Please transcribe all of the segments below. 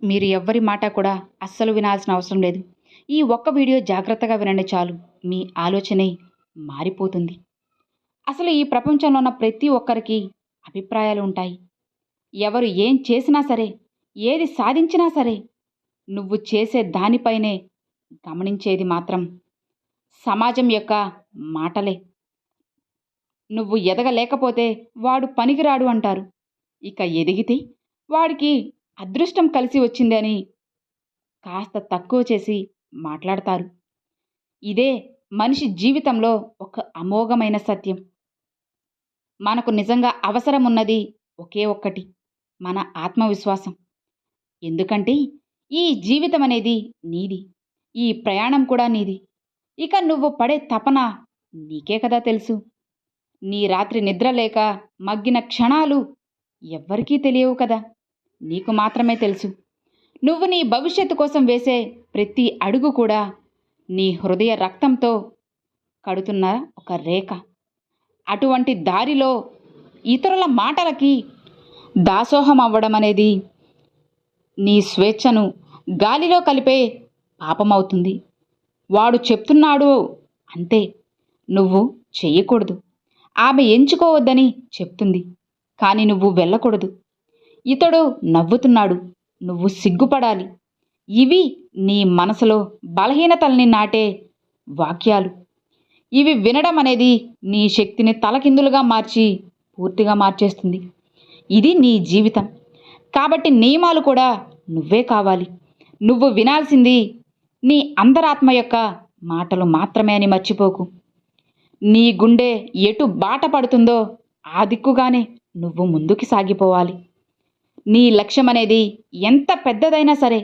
మీరు ఎవ్వరి మాట కూడా అస్సలు వినాల్సిన అవసరం లేదు. ఈ ఒక్క వీడియో జాగ్రత్తగా వినండి చాలు. మీ ఆలోచనే మారిపోతుంది. అసలు ఈ ప్రపంచంలో ఉన్న ప్రతి ఒక్కరికి అభిప్రాయాలు ఉంటాయి. ఎవరు ఏం చేసినా సరే, ఏది సాధించినా సరే, నువ్వు చేసే దానిపైనే గమనించేది మాత్రం సమాజం యొక్క మాటలే. నువ్వు ఎదగలేకపోతే వాడు పనికిరాడు అంటారు. ఇక ఎదిగితే వాడికి అదృష్టం కలిసి వచ్చింది అని కాస్త తక్కువ చేసి మాట్లాడతారు. ఇదే మనిషి జీవితంలో ఒక అమోఘమైన సత్యం. మనకు నిజంగా అవసరం ఉన్నది ఒకే ఒక్కటి, మన ఆత్మవిశ్వాసం. ఎందుకంటే ఈ జీవితం అనేది నీది, ఈ ప్రయాణం కూడా నీది. ఇక నువ్వు పడే తపన నీకే కదా తెలుసు. నీ రాత్రి నిద్ర లేక మగ్గిన క్షణాలు ఎవ్వరికీ తెలియవు కదా, నీకు మాత్రమే తెలుసు. నువ్వు నీ భవిష్యత్తు కోసం వేసే ప్రతి అడుగు కూడా నీ హృదయ రక్తంతో కడుతున్న ఒక రేఖ. అటువంటి దారిలో ఇతరుల మాటలకి దాసోహం అవ్వడం అనేది నీ స్వేచ్ఛను గాలిలో కలిపే పాపమవుతుంది. వాడు చెప్తున్నాడు అంతే, నువ్వు చెయ్యకూడదు. ఆమె ఎంచుకోవద్దని చెప్తుంది, కానీ నువ్వు వెళ్ళకూడదు. ఇతడు నవ్వుతున్నాడు, నువ్వు సిగ్గుపడాలి. ఇవి నీ మనసులో బలహీనతల్ని నాటే వాక్యాలు. ఇవి వినడం అనేది నీ శక్తిని తలకిందులుగా మార్చి పూర్తిగా మార్చేస్తుంది. ఇది నీ జీవితం కాబట్టి నియమాలు కూడా నువ్వే కావాలి. నువ్వు వినాల్సింది నీ అంతరాత్మ యొక్క మాటలు మాత్రమే అని మర్చిపోకు. నీ గుండె ఎటు బాట పడుతుందో ఆ దిక్కుగానే నువ్వు ముందుకు సాగిపోవాలి. నీ లక్ష్యం అనేది ఎంత పెద్దదైనా సరే,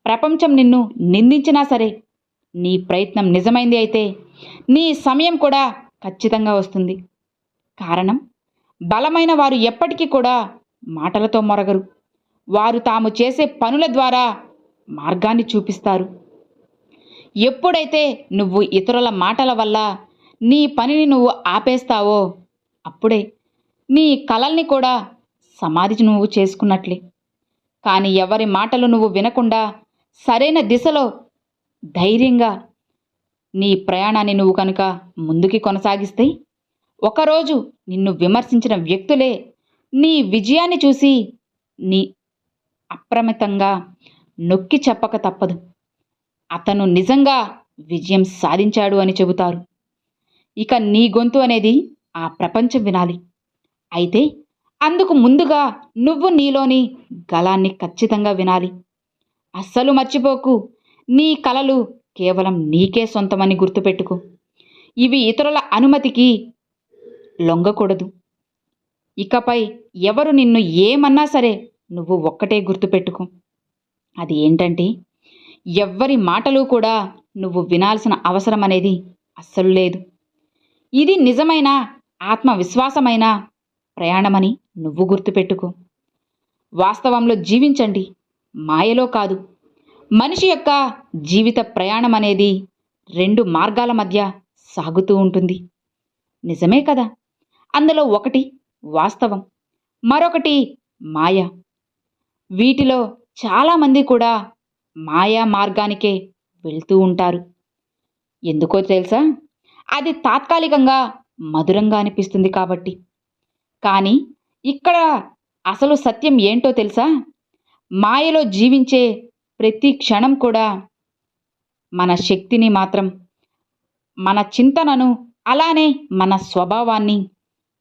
ప్రపంచం నిన్ను నిందించినా సరే, నీ ప్రయత్నం నిజమైంది అయితే నీ సమయం కూడా ఖచ్చితంగా వస్తుంది. కారణం, బలమైన వారు ఎప్పటికీ కూడా మాటలతో మొరగరు. వారు తాము చేసే పనుల ద్వారా మార్గాన్ని చూపిస్తారు. ఎప్పుడైతే నువ్వు ఇతరుల మాటల వల్ల నీ పనిని నువ్వు ఆపేస్తావో అప్పుడే నీ కలల్ని కూడా సమాధి నువ్వు చేసుకున్నట్లే. కానీ ఎవరి మాటలు నువ్వు వినకుండా సరైన దిశలో ధైర్యంగా నీ ప్రయాణాన్ని నువ్వు కనుక ముందుకి కొనసాగిస్తే, ఒకరోజు నిన్ను విమర్శించిన వ్యక్తులే నీ విజయాన్ని చూసి నీ అప్రమితంగా నొక్కి చెప్పక తప్పదు. అతను నిజంగా విజయం సాధించాడు అని చెబుతారు. ఇక నీ గొంతు అనేది ఆ ప్రపంచం వినాలి. అయితే అందుకు ముందుగా నువ్వు నీలోని గళాన్ని ఖచ్చితంగా వినాలి. అస్సలు మర్చిపోకు, నీ కలలు కేవలం నీకే సొంతమని గుర్తుపెట్టుకో. ఇవి ఇతరుల అనుమతికి లొంగకూడదు. ఇకపై ఎవరు నిన్ను ఏమన్నా సరే నువ్వు ఒక్కటే గుర్తుపెట్టుకో. అది ఏంటంటే, ఎవ్వరి మాటలు కూడా నువ్వు వినాల్సిన అవసరం అనేది అస్సలు లేదు. ఇది నిజమైన ఆత్మవిశ్వాసమైన ప్రయాణమని నువ్వు గుర్తుపెట్టుకో. వాస్తవంలో జీవించండి, మాయలో కాదు. మనిషి యొక్క జీవిత ప్రయాణం అనేది రెండు మార్గాల మధ్య సాగుతూ ఉంటుంది. నిజమే కదా, అందులో ఒకటి వాస్తవం, మరొకటి మాయ. వీటిలో చాలామంది కూడా మాయా మార్గానికే వెళ్తూ ఉంటారు. ఎందుకో తెలుసా? అది తాత్కాలికంగా మధురంగా అనిపిస్తుంది కాబట్టి. కానీ ఇక్కడ అసలు సత్యం ఏంటో తెలుసా? మాయలో జీవించే ప్రతి క్షణం కూడా మన శక్తిని మాత్రం, మన చింతనను, అలానే మన స్వభావాన్ని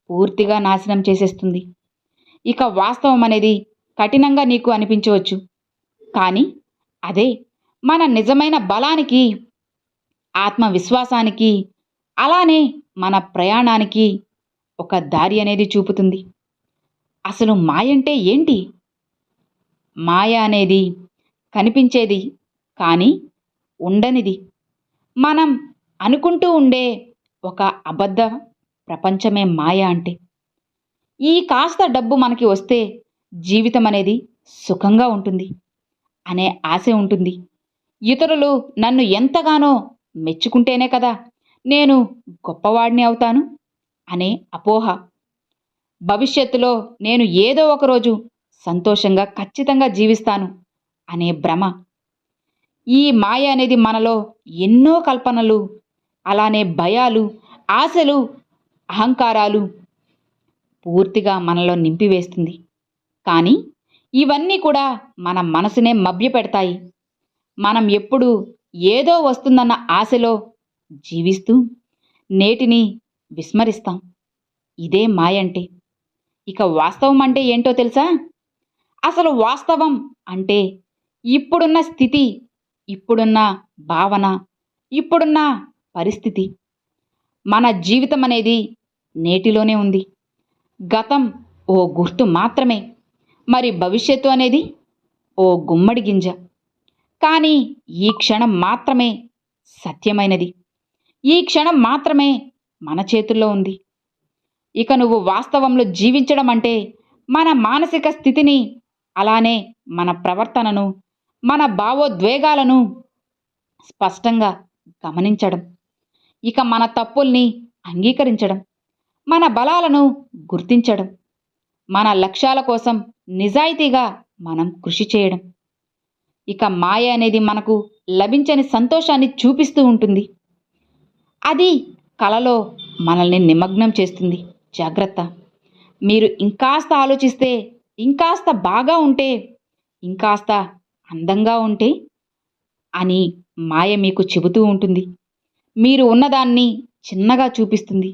పూర్తిగా నాశనం చేసేస్తుంది. ఇక వాస్తవం అనేది కఠినంగా నీకు అనిపించవచ్చు, కానీ అదే మన నిజమైన బలానికి, ఆత్మవిశ్వాసానికి, అలానే మన ప్రయాణానికి ఒక దారి అనేది చూపుతుంది. అసలు మాయ అంటే ఏంటి? మాయ అనేది కనిపించేది కానీ ఉండనిది, మనం అనుకుంటూ ఉండే ఒక అబద్ధ ప్రపంచమే మాయ అంటే. ఈ కాస్త డబ్బు మనకి వస్తే జీవితం అనేది సుఖంగా ఉంటుంది అనే ఆశ ఉంటుంది. ఇతరులు నన్ను ఎంతగానో మెచ్చుకుంటేనే కదా నేను గొప్పవాడిని అవుతాను అనే అపోహ. భవిష్యత్తులో నేను ఏదో ఒకరోజు సంతోషంగా ఖచ్చితంగా జీవిస్తాను అనే భ్రమ. ఈ మాయ అనేది మనలో ఎన్నో కల్పనలు, అలానే భయాలు, ఆశలు, అహంకారాలు పూర్తిగా మనలో నింపివేస్తుంది. కానీ ఇవన్నీ కూడా మన మనసునే మభ్యపెడతాయి. మనం ఎప్పుడూ ఏదో వస్తుందన్న ఆశలో జీవిస్తూ నేటిని విస్మరిస్తాం. ఇదే మాయంటే. ఇక వాస్తవం అంటే ఏంటో తెలుసా? అసలు వాస్తవం అంటే ఇప్పుడున్న స్థితి, ఇప్పుడున్న భావన, ఇప్పుడున్న పరిస్థితి. మన జీవితం అనేది నేటిలోనే ఉంది. గతం ఓ గుర్తు మాత్రమే. మరి భవిష్యత్తు అనేది ఓ గుమ్మడి గింజ. కానీ ఈ క్షణం మాత్రమే సత్యమైనది. ఈ క్షణం మాత్రమే మన చేతుల్లో ఉంది. ఇక నువ్వు వాస్తవంలో జీవించడం అంటే మన మానసిక స్థితిని, అలానే మన ప్రవర్తనను, మన భావోద్వేగాలను స్పష్టంగా గమనించడం. ఇక మన తప్పుల్ని అంగీకరించడం, మన బలాలను గుర్తించడం, మన లక్ష్యాల కోసం నిజాయితీగా మనం కృషి చేయడం. ఇక మాయ అనేది మనకు లభించని సంతోషాన్ని చూపిస్తూ ఉంటుంది. అది కలలో మనల్ని నిమగ్నం చేస్తుంది. జాగ్రత్త. మీరు ఇంకాస్త ఆలోచిస్తే, ఇంకాస్త బాగా ఉంటే, ఇంకాస్త అందంగా ఉంటే అని మాయ మీకు చెబుతూ ఉంటుంది. మీరు ఉన్నదాన్ని చిన్నగా చూపిస్తుంది.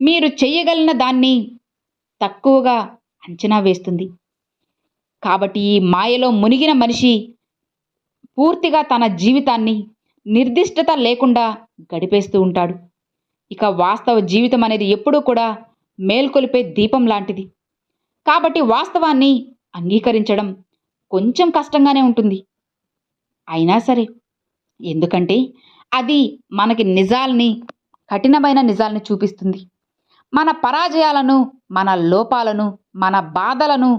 మీరు చెయ్యగలిగిన దాన్ని తక్కువగా అంచనా వేస్తుంది. కాబట్టి ఈ మాయలో మునిగిన మనిషి పూర్తిగా తన జీవితాన్ని నిర్దిష్టత లేకుండా గడిపేస్తూ ఉంటాడు. ఇక వాస్తవ జీవితం అనేది ఎప్పుడూ కూడా మేల్కొలిపే దీపం లాంటిది. కాబట్టి వాస్తవాన్ని అంగీకరించడం కొంచెం కష్టంగానే ఉంటుంది. అయినా సరే, ఎందుకంటే అది మనకి నిజాల్ని, కఠినమైన నిజాల్ని చూపిస్తుంది. మన పరాజయాలను, మన లోపాలను, మన బాధలను.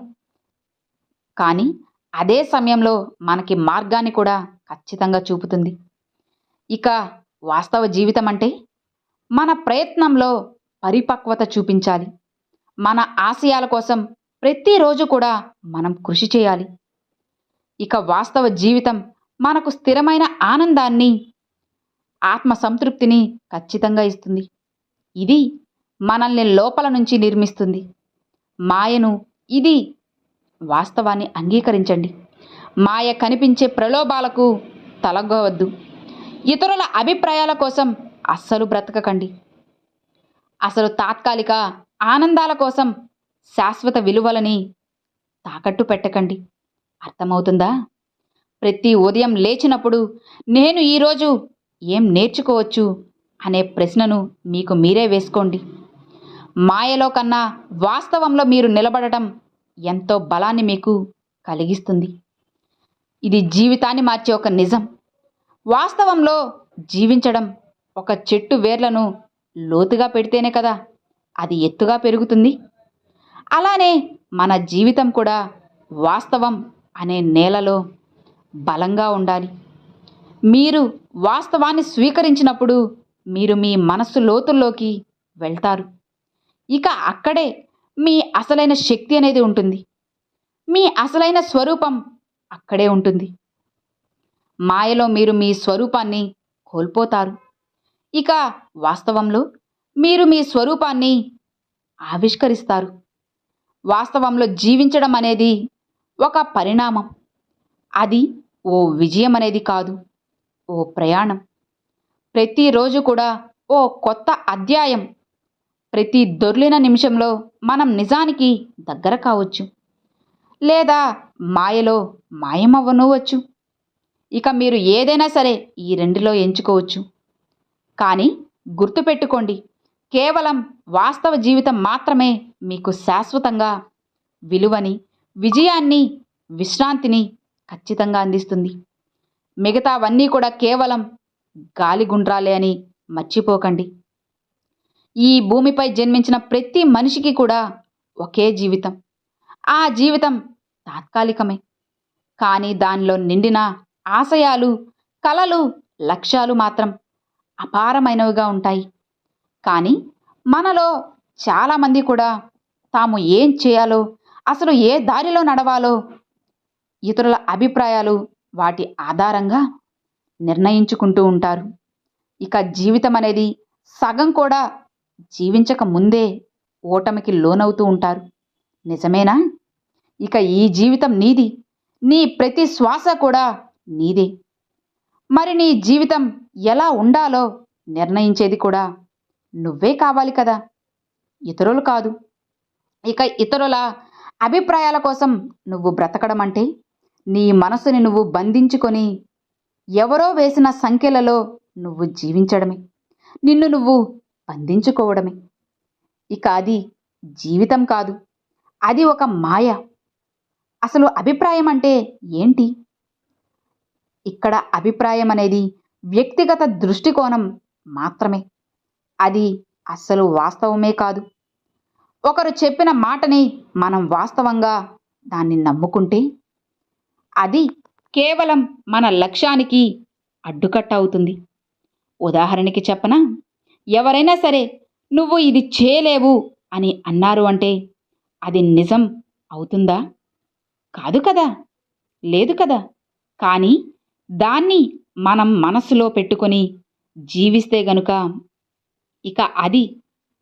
కానీ అదే సమయంలో మనకి మార్గాన్ని కూడా ఖచ్చితంగా చూపుతుంది. ఇక వాస్తవ జీవితం అంటే మన ప్రయత్నంలో పరిపక్వత చూపించాలి. మన ఆశయాల కోసం ప్రతిరోజు కూడా మనం కృషి చేయాలి. ఇక వాస్తవ జీవితం మనకు స్థిరమైన ఆనందాన్ని, ఆత్మ సంతృప్తిని ఖచ్చితంగా ఇస్తుంది. ఇది మనల్ని లోపల నుంచి నిర్మిస్తుంది. మాయను ఇది వాస్తవాన్ని అంగీకరించండి. మాయ కనిపించే ప్రలోభాలకు తలగ్గవద్దు. ఇతరుల అభిప్రాయాల కోసం అస్సలు బ్రతకకండి. అసలు తాత్కాలిక ఆనందాల కోసం శాశ్వత విలువలని తాకట్టు పెట్టకండి. అర్థమవుతుందా? ప్రతి ఉదయం లేచినప్పుడు నేను ఈరోజు ఏం నేర్చుకోవచ్చు అనే ప్రశ్నను మీకు మీరే వేసుకోండి. మాయలో కన్నా వాస్తవంలో మీరు నిలబడటం ఎంతో బలాన్ని మీకు కలిగిస్తుంది. ఇది జీవితాన్ని మార్చే ఒక నిజం. వాస్తవంలో జీవించడం ఒక చెట్టు వేర్లను లోతుగా పెడితేనే కదా అది ఎత్తుగా పెరుగుతుంది. అలానే మన జీవితం కూడా వాస్తవం అనే నేలలో బలంగా ఉండాలి. మీరు వాస్తవాన్ని స్వీకరించినప్పుడు మీరు మీ మనస్సు లోతుల్లోకి వెళ్తారు. ఇక అక్కడే మీ అసలైన శక్తి అనేది ఉంటుంది. మీ అసలైన స్వరూపం అక్కడే ఉంటుంది. మాయలో మీరు మీ స్వరూపాన్ని కోల్పోతారు. ఇక వాస్తవంలో మీరు మీ స్వరూపాన్ని ఆవిష్కరిస్తారు. వాస్తవంలో జీవించడం అనేది ఒక పరిణామం. అది ఓ విజయం అనేది కాదు, ఓ ప్రయాణం. ప్రతిరోజు కూడా ఓ కొత్త అధ్యాయం. ప్రతి దొర్లిన నిమిషంలో మనం నిజానికి దగ్గర కావచ్చు, లేదా మాయలో మాయమవ్వనవచ్చు. ఇక మీరు ఏదైనా సరే ఈ రెండిలో ఎంచుకోవచ్చు. కానీ గుర్తుపెట్టుకోండి, కేవలం వాస్తవ జీవితం మాత్రమే మీకు శాశ్వతంగా విలువని, విజయాన్ని, విశ్రాంతిని ఖచ్చితంగా అందిస్తుంది. మిగతావన్నీ కూడా కేవలం గాలిగుండ్రాలే అని మర్చిపోకండి. ఈ భూమిపై జన్మించిన ప్రతి మనిషికి కూడా ఒకే జీవితం. ఆ జీవితం తాత్కాలికమే. కానీ దానిలో నిండిన ఆశయాలు, కలలు, లక్ష్యాలు మాత్రం అపారమైనవిగా ఉంటాయి. కానీ మనలో చాలామంది కూడా తాము ఏం చేయాలో, అసలు ఏ దారిలో నడవాలో, ఇతరుల అభిప్రాయాలు వాటి ఆధారంగా నిర్ణయించుకుంటూ ఉంటారు. ఇక జీవితం అనేది సగం కూడా జీవించక ముందే ఓటమికి లోనవుతూ ఉంటారు. నిజమేనా? ఇక ఈ జీవితం నీది. నీ ప్రతి శ్వాస కూడా నీదే. మరి నీ జీవితం ఎలా ఉండాలో నిర్ణయించేది కూడా నువ్వే కావాలి కదా, ఇతరులు కాదు. ఇక ఇతరుల అభిప్రాయాల కోసం నువ్వు బ్రతకడం అంటే నీ మనసుని నువ్వు బంధించుకొని ఎవరో వేసిన సంఖ్యలలో నువ్వు జీవించడమే. నిన్ను నువ్వు బంధించుకోవడమే. ఇక అది జీవితం కాదు. అది ఒక మాయ. అసలు అభిప్రాయం అంటే ఏంటి? ఇక్కడ అభిప్రాయం అనేది వ్యక్తిగత దృష్టికోణం మాత్రమే. అది అస్సలు వాస్తవమే కాదు. ఒకరు చెప్పిన మాటని మనం వాస్తవంగా దాన్ని నమ్ముకుంటే అది కేవలం మన లక్ష్యానికి అడ్డుకట్ట అవుతుంది. ఉదాహరణకి చెప్పనా? ఎవరైనా సరే నువ్వు ఇది చేయలేవు అని అన్నారు అంటే అది నిజం అవుతుందా? కాదు కదా, లేదు కదా. కానీ దాన్ని మనం మనసులో పెట్టుకొని జీవిస్తే గనుక ఇక అది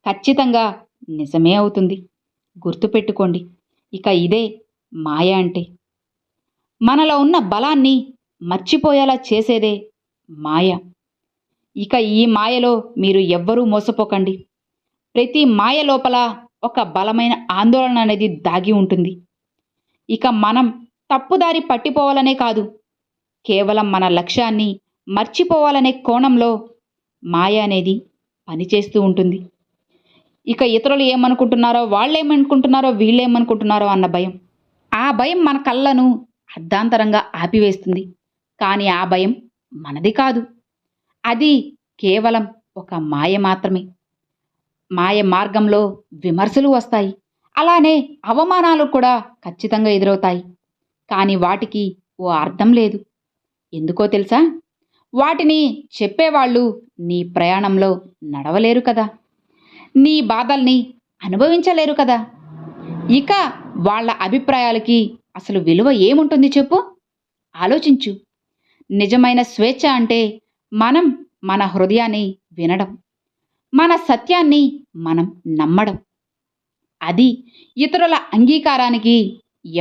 ఖచ్చితంగా నిజమే అవుతుంది. గుర్తుపెట్టుకోండి. ఇక ఇదే మాయ అంటే. మనలో ఉన్న బలాన్ని మర్చిపోయేలా చేసేదే మాయ. ఇక ఈ మాయలో మీరు ఎవ్వరూ మోసపోకండి. ప్రతి మాయ లోపల ఒక బలమైన ఆందోళన అనేది దాగి ఉంటుంది. ఇక మనం తప్పుదారి పట్టిపోవాలనే కాదు, కేవలం మన లక్ష్యాన్ని మర్చిపోవాలనే కోణంలో మాయ అనేది పనిచేస్తూ ఉంటుంది. ఇక ఇతరులు ఏమనుకుంటున్నారో, వాళ్ళేమనుకుంటున్నారో, వీళ్ళేమనుకుంటున్నారో అన్న భయం. ఆ భయం మన కళ్ళను అర్ధాంతరంగా ఆపివేస్తుంది. కానీ ఆ భయం మనది కాదు. అది కేవలం ఒక మాయ మాత్రమే. మాయ మార్గంలో విమర్శలు వస్తాయి. అలానే అవమానాలు కూడా ఖచ్చితంగా ఎదురవుతాయి. కానీ వాటికి ఓ అర్థం లేదు. ఎందుకో తెలుసా? వాటిని చెప్పేవాళ్ళు నీ ప్రయాణంలో నడవలేరు కదా, నీ బాధల్ని అనుభవించలేరు కదా. ఇక వాళ్ళ అభిప్రాయాలకి అసలు విలువ ఏముంటుంది చెప్పు? ఆలోచించు. నిజమైన స్వేచ్ఛ అంటే మనం మన హృదయాన్ని వినడం, మన సత్యాన్ని మనం నమ్మడం. అది ఇతరుల అంగీకారానికి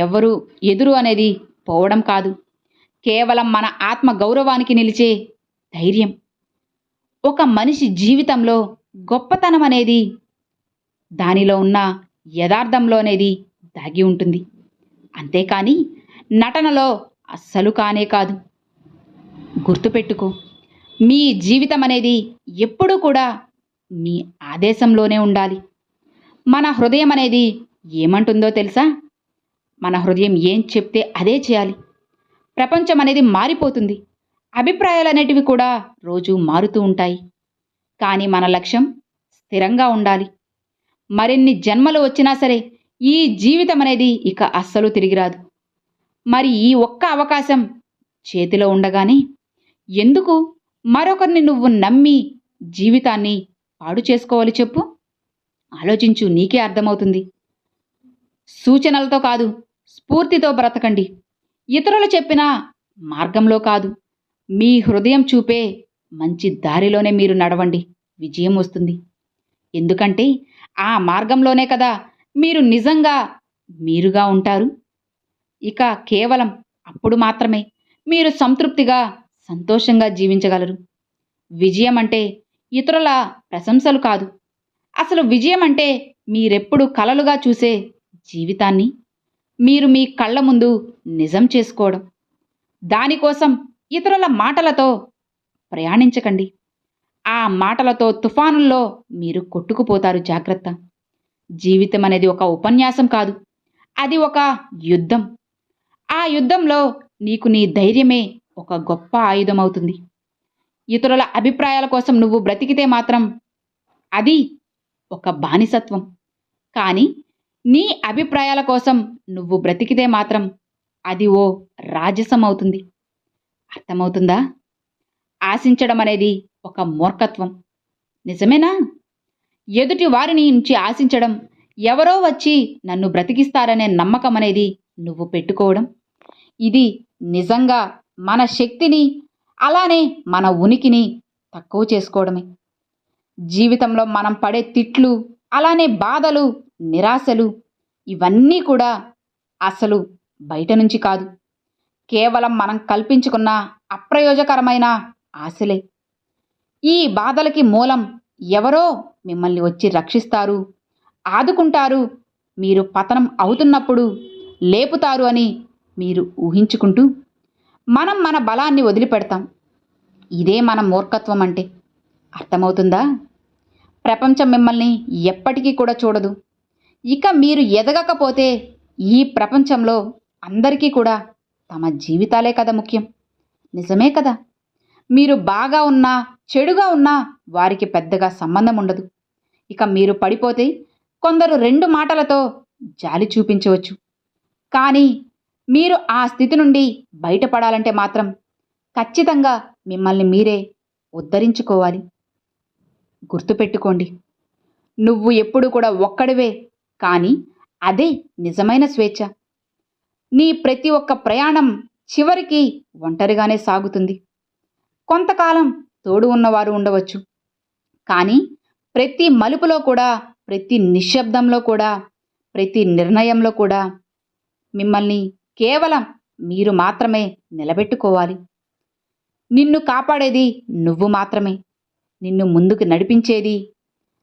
ఎవరు ఎదురు అనేది పోవడం కాదు. కేవలం మన ఆత్మ గౌరవానికి నిలిచే ధైర్యం. ఒక మనిషి జీవితంలో గొప్పతనం అనేది దానిలో ఉన్న యథార్థంలో అనేది దాగి ఉంటుంది. అంతేకాని నటనలో అస్సలు కానే కాదు. గుర్తుపెట్టుకో, మీ జీవితం అనేది ఎప్పుడూ కూడా మీ ఆదేశంలోనే ఉండాలి. మన హృదయం అనేది ఏమంటుందో తెలుసా? మన హృదయం ఏం చెప్తే అదే చేయాలి. ప్రపంచం అనేది మారిపోతుంది. అభిప్రాయాలు అనేటివి కూడా రోజు మారుతూ ఉంటాయి. కానీ మన లక్ష్యం స్థిరంగా ఉండాలి. మరిన్ని జన్మలు వచ్చినా సరే ఈ జీవితం అనేది ఇక అస్సలు తిరిగిరాదు. మరి ఈ ఒక్క అవకాశం చేతిలో ఉండగానే ఎందుకు మరొకరిని నువ్వు నమ్మి జీవితాన్ని పాడు చేసుకోవాలి చెప్పు? ఆలోచించు, నీకే అర్థమవుతుంది. సూచనలతో కాదు, స్ఫూర్తితో బ్రతకండి. ఇతరులు చెప్పిన మార్గంలో కాదు, మీ హృదయం చూపే మంచి దారిలోనే మీరు నడవండి. విజయం వస్తుంది. ఎందుకంటే ఆ మార్గంలోనే కదా మీరు నిజంగా మీరుగా ఉంటారు. ఇక కేవలం అప్పుడు మాత్రమే మీరు సంతృప్తిగా, సంతోషంగా జీవించగలరు. విజయం అంటే ఇతరుల ప్రశంసలు కాదు. అసలు విజయం అంటే మీరెప్పుడు కలలుగా చూసే జీవితాన్ని మీరు మీ కళ్ళ ముందు నిజం చేసుకోవడం. దానికోసం ఇతరుల మాటలతో ప్రయాణించకండి. ఆ మాటలతో తుఫానుల్లో మీరు కొట్టుకుపోతారు. జాగ్రత్త. జీవితం అనేది ఒక ఉపన్యాసం కాదు, అది ఒక యుద్ధం. ఆ యుద్ధంలో నీకు నీ ధైర్యమే ఒక గొప్ప ఆయుధం అవుతుంది. ఇతరుల అభిప్రాయాల కోసం నువ్వు బ్రతికితే మాత్రం అది ఒక బానిసత్వం. కానీ నీ అభిప్రాయాల కోసం నువ్వు బ్రతికితే మాత్రం అది ఓ రాజసం అవుతుంది. అర్థమవుతుందా? ఆశించడం అనేది ఒక మూర్ఖత్వం. నిజమేనా? ఎదుటి వారిని నుంచి ఆశించడం, ఎవరో వచ్చి నన్ను బ్రతికిస్తారనే నమ్మకం అనేది నువ్వు పెట్టుకోవడం, ఇది నిజంగా మన శక్తిని, అలానే మన ఉనికిని తక్కువ చేసుకోవడమే. జీవితంలో మనం పడే తిట్లు, అలానే బాధలు, నిరాశలు ఇవన్నీ కూడా అసలు బయట నుంచి కాదు, కేవలం మనం కల్పించుకున్న అప్రయోజకరమైన ఆశలే. ఈ బాధలకి మూలం ఎవరో మిమ్మల్ని వచ్చి రక్షిస్తారు, ఆదుకుంటారు, మీరు పతనం అవుతున్నప్పుడు లేపుతారు అని మీరు ఊహించుకుంటూ మనం మన బలాన్ని వదిలిపెడతాం. ఇదే మన మూర్ఖత్వం అంటే. అర్థమవుతుందా? ప్రపంచం మిమ్మల్ని ఎప్పటికీ కూడా చూడదు. ఇక మీరు ఎదగకపోతే ఈ ప్రపంచంలో అందరికీ కూడా తమ జీవితాలే కదా ముఖ్యం. నిజమే కదా? మీరు బాగా ఉన్నా, చెడుగా ఉన్నా వారికి పెద్దగా సంబంధం ఉండదు. ఇక మీరు పడిపోతే కొందరు రెండు మాటలతో జాలి చూపించవచ్చు. కానీ మీరు ఆ స్థితి నుండి బయటపడాలంటే మాత్రం ఖచ్చితంగా మిమ్మల్ని మీరే ఉద్ధరించుకోవాలి. గుర్తుపెట్టుకోండి, నువ్వు ఎప్పుడు కూడా ఒక్కడివే, కానీ అదే నిజమైన స్వేచ్ఛ. నీ ప్రతి ఒక్క ప్రయాణం చివరికి ఒంటరిగానే సాగుతుంది. కొంతకాలం తోడు ఉన్నవారు ఉండవచ్చు, కానీ ప్రతి మలుపులో కూడా, ప్రతి నిశ్శబ్దంలో కూడా, ప్రతి నిర్ణయంలో కూడా మిమ్మల్ని కేవలం మీరు మాత్రమే నిలబెట్టుకోవాలి. నిన్ను కాపాడేది నువ్వు మాత్రమే. నిన్ను ముందుకు నడిపించేది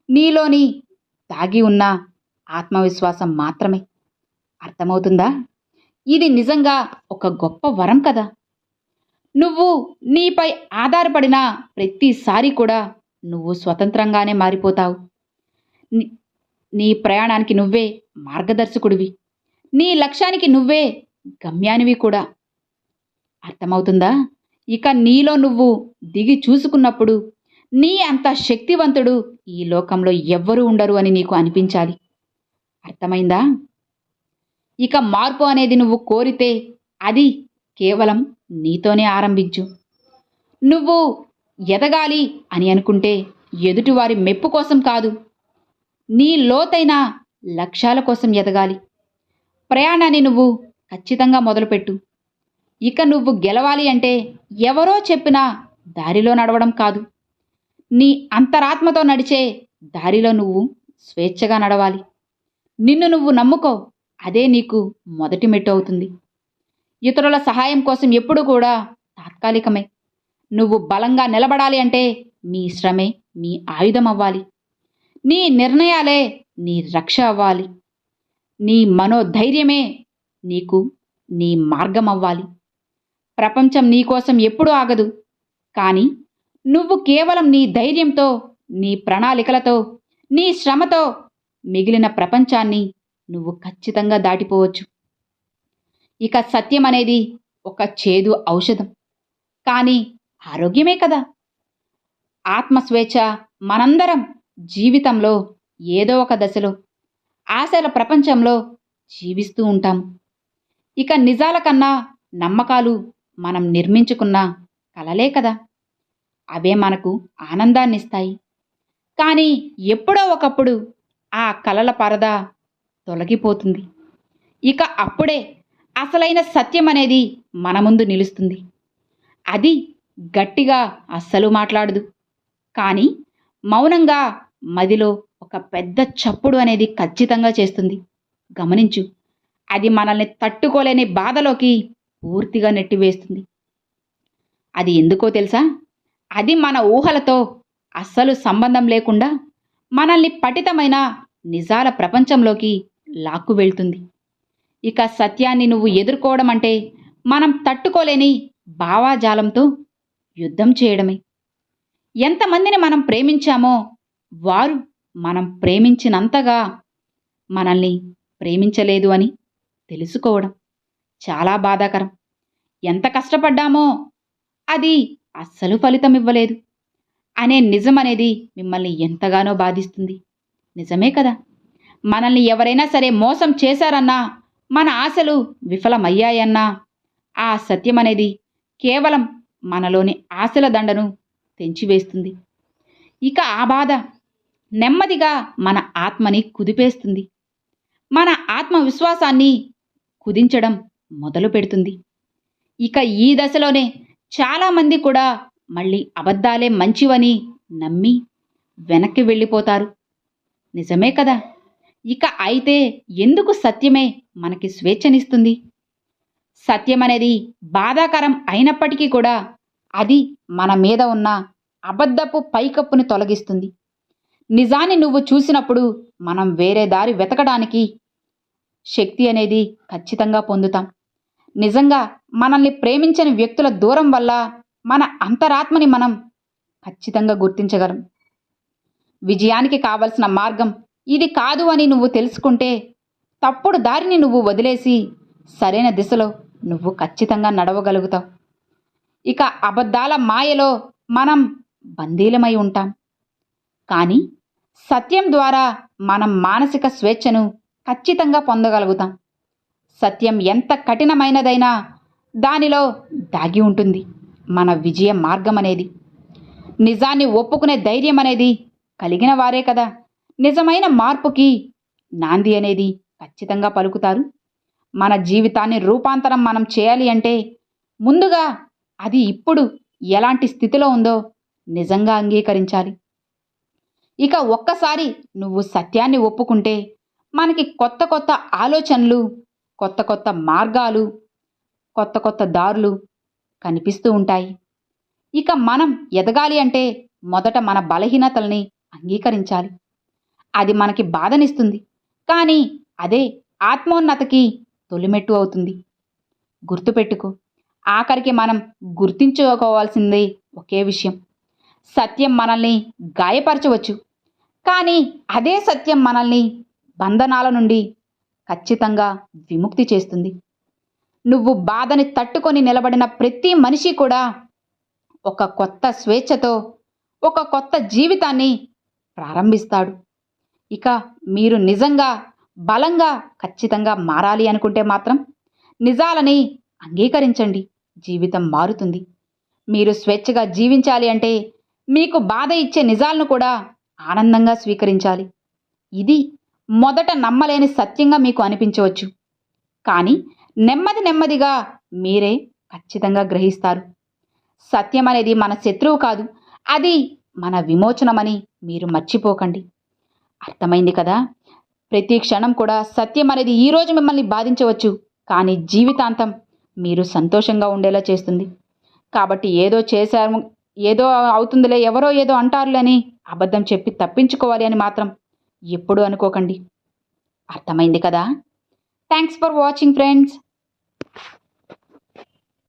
నీలోని దాగి ఉన్న ఆత్మవిశ్వాసం మాత్రమే. అర్థమవుతుందా? ఇది నిజంగా ఒక గొప్ప వరం కదా. నువ్వు నీపై ఆధారపడిన ప్రతిసారి కూడా నువ్వు స్వతంత్రంగానే మారిపోతావు. నీ నీ ప్రయాణానికి నువ్వే మార్గదర్శకుడివి. నీ లక్ష్యానికి నువ్వే గమ్యానివి కూడా. అర్థమవుతుందా? ఇక నీలో నువ్వు దిగి చూసుకున్నప్పుడు నీ అంత శక్తివంతుడు ఈ లోకంలో ఎవ్వరూ ఉండరు అని నీకు అనిపించాలి. అర్థమైందా? ఇక మార్పు అనేది నువ్వు కోరితే అది కేవలం నీతోనే ఆరంభించు. నువ్వు ఎదగాలి అని అనుకుంటే ఎదుటివారి మెప్పు కోసం కాదు, నీ లోతైన లక్ష్యాల కోసం ఎదగాలి. ప్రయాణాన్ని నువ్వు ఖచ్చితంగా మొదలుపెట్టు. ఇక నువ్వు గెలవాలి అంటే ఎవరో చెప్పిన దారిలో నడవడం కాదు, నీ అంతరాత్మతో నడిచే దారిలో నువ్వు స్వేచ్ఛగా నడవాలి. నిన్ను నువ్వు నమ్ముకో, అదే నీకు మొదటి మెట్టు అవుతుంది. ఇతరుల సహాయం కోసం ఎప్పుడు కూడా తాత్కాలికమే. నువ్వు బలంగా నిలబడాలి అంటే మీ శ్రమే మీ ఆయుధం అవ్వాలి. నీ నిర్ణయాలే నీ రక్ష అవ్వాలి. నీ మనోధైర్యమే నీకు నీ మార్గం అవ్వాలి. ప్రపంచం నీకోసం ఎప్పుడూ ఆగదు, కానీ నువ్వు కేవలం నీ ధైర్యంతో, నీ ప్రణాళికలతో, నీ శ్రమతో మిగిలిన ప్రపంచాన్ని నువ్వు ఖచ్చితంగా దాటిపోవచ్చు. ఇక సత్యం అనేది ఒక చేదు ఔషధం, కానీ ఆరోగ్యమే కదా. ఆత్మస్వేచ్ఛ మనందరం జీవితంలో ఏదో ఒక దశలో ఆశల ప్రపంచంలో జీవిస్తూ ఉంటాము. ఇక నిజాల కన్నా నమ్మకాలు మనం నిర్మించుకున్న కలలే కదా. అవే మనకు ఆనందాన్నిస్తాయి. కానీ ఎప్పుడో ఒకప్పుడు ఆ కలల పరదా తొలగిపోతుంది. ఇక అప్పుడే అసలైన సత్యం అనేది మన ముందు నిలుస్తుంది. అది గట్టిగా అస్సలు మాట్లాడదు, కానీ మౌనంగా మదిలో ఒక పెద్ద చప్పుడు అనేది ఖచ్చితంగా చేస్తుంది. గమనించు, అది మనల్ని తట్టుకోలేని బాధలోకి పూర్తిగా నెట్టివేస్తుంది. అది ఎందుకో తెలుసా? అది మన ఊహలతో అస్సలు సంబంధం లేకుండా మనల్ని పఠితమైన నిజాల ప్రపంచంలోకి లాక్కు వెళ్తుంది. ఇక సత్యాన్ని నువ్వు ఎదుర్కోవడం అంటే మనం తట్టుకోలేని భావాజాలంతో యుద్ధం చేయడమే. ఎంతమందిని మనం ప్రేమించామో వారు మనం ప్రేమించినంతగా మనల్ని ప్రేమించలేదు అని తెలుసుకోవడం చాలా బాధాకరం. ఎంత కష్టపడ్డామో అది అస్సలు ఫలితం ఇవ్వలేదు అనే నిజం అనేది మిమ్మల్ని ఎంతగానో బాధిస్తుంది. నిజమే కదా. మనల్ని ఎవరైనా సరే మోసం చేశారన్నా, మన ఆశలు విఫలమయ్యాయన్నా ఆ సత్యం అనేది కేవలం మనలోని ఆశల దండను తెంచివేస్తుంది. ఇక ఆ బాధ నెమ్మదిగా మన ఆత్మని కుదిపేస్తుంది. మన ఆత్మవిశ్వాసాన్ని కుదించడం మొదలు పెడుతుంది. ఇక ఈ దశలోనే చాలామంది కూడా మళ్ళీ అబద్ధాలే మంచివని నమ్మి వెనక్కి వెళ్ళిపోతారు. నిజమే కదా. ఇక అయితే ఎందుకు సత్యమే మనకి స్వేచ్ఛనిస్తుంది? సత్యం అనేది బాధాకరం అయినప్పటికీ కూడా అది మన మీద ఉన్న అబద్ధపు పైకప్పుని తొలగిస్తుంది. నిజాన్ని నువ్వు చూసినప్పుడు మనం వేరే దారి వెతకడానికి శక్తి అనేది ఖచ్చితంగా పొందుతాం. నిజంగా మనల్ని ప్రేమించని వ్యక్తుల దూరం వల్ల మన అంతరాత్మని మనం ఖచ్చితంగా గుర్తించగలం. విజయానికి కావలసిన మార్గం ఇది కాదు అని నువ్వు తెలుసుకుంటే తప్పుడు దారిని నువ్వు వదిలేసి సరైన దిశలో నువ్వు ఖచ్చితంగా నడవగలుగుతావు. ఇక అబద్ధాల మాయలో మనం బందీలమై ఉంటాం. కానీ సత్యం ద్వారా మనం మానసిక స్వేచ్ఛను ఖచ్చితంగా పొందగలుగుతాం. సత్యం ఎంత కఠినమైనదైనా దానిలో దాగి ఉంటుంది మన విజయ మార్గం అనేది. నిజాన్ని ఒప్పుకునే ధైర్యం అనేది కలిగిన వారే కదా నిజమైన మార్పుకి నాంది అనేది ఖచ్చితంగా పలుకుతారు. మన జీవితాన్ని రూపాంతరం మనం చేయాలి అంటే ముందుగా అది ఇప్పుడు ఎలాంటి స్థితిలో ఉందో నిజంగా అంగీకరించాలి. ఇక ఒక్కసారి నువ్వు సత్యాన్ని ఒప్పుకుంటే మనకి కొత్త కొత్త ఆలోచనలు, కొత్త కొత్త మార్గాలు, కొత్త కొత్త దారులు కనిపిస్తూ ఉంటాయి. ఇక మనం ఎదగాలి అంటే మొదట మన బలహీనతల్ని అంగీకరించాలి. అది మనకి బాధనిస్తుంది, కానీ అదే ఆత్మోన్నతికి తొలిమెట్టు అవుతుంది. గుర్తుపెట్టుకో, ఆఖరికి మనం గుర్తించుకోవాల్సింది ఒకే విషయం. సత్యం మనల్ని గాయపరచవచ్చు, కానీ అదే సత్యం మనల్ని బంధనాల నుండి ఖచ్చితంగా విముక్తి చేస్తుంది. నువ్వు బాధని తట్టుకొని నిలబడిన ప్రతి మనిషి కూడా ఒక కొత్త స్వేచ్ఛతో ఒక కొత్త జీవితాన్ని ప్రారంభిస్తాడు. ఇక మీరు నిజంగా బలంగా ఖచ్చితంగా మారాలి అనుకుంటే మాత్రం నిజాలని అంగీకరించండి. జీవితం మారుతుంది. మీరు స్వేచ్ఛగా జీవించాలి అంటే మీకు బాధ ఇచ్చే నిజాలను కూడా ఆనందంగా స్వీకరించాలి. ఇది మొదట నమ్మలేని సత్యంగా మీకు అనిపించవచ్చు, కానీ నెమ్మది నెమ్మదిగా మీరే ఖచ్చితంగా గ్రహిస్తారు. సత్యం అనేది మన శత్రువు కాదు, అది మన విమోచనమని మీరు మర్చిపోకండి. అర్థమైంది కదా. ప్రతి క్షణం కూడా సత్యం అనేది ఈరోజు మిమ్మల్ని బాధించవచ్చు, కానీ జీవితాంతం మీరు సంతోషంగా ఉండేలా చేస్తుంది. కాబట్టి ఏదో చేశాము, ఏదో అవుతుందిలే, ఎవరో ఏదో అంటారులే అని అబద్ధం చెప్పి తప్పించుకోవాలి అని మాత్రం ఎప్పుడూ అనుకోకండి. అర్థమైంది కదా. Thanks for watching friends.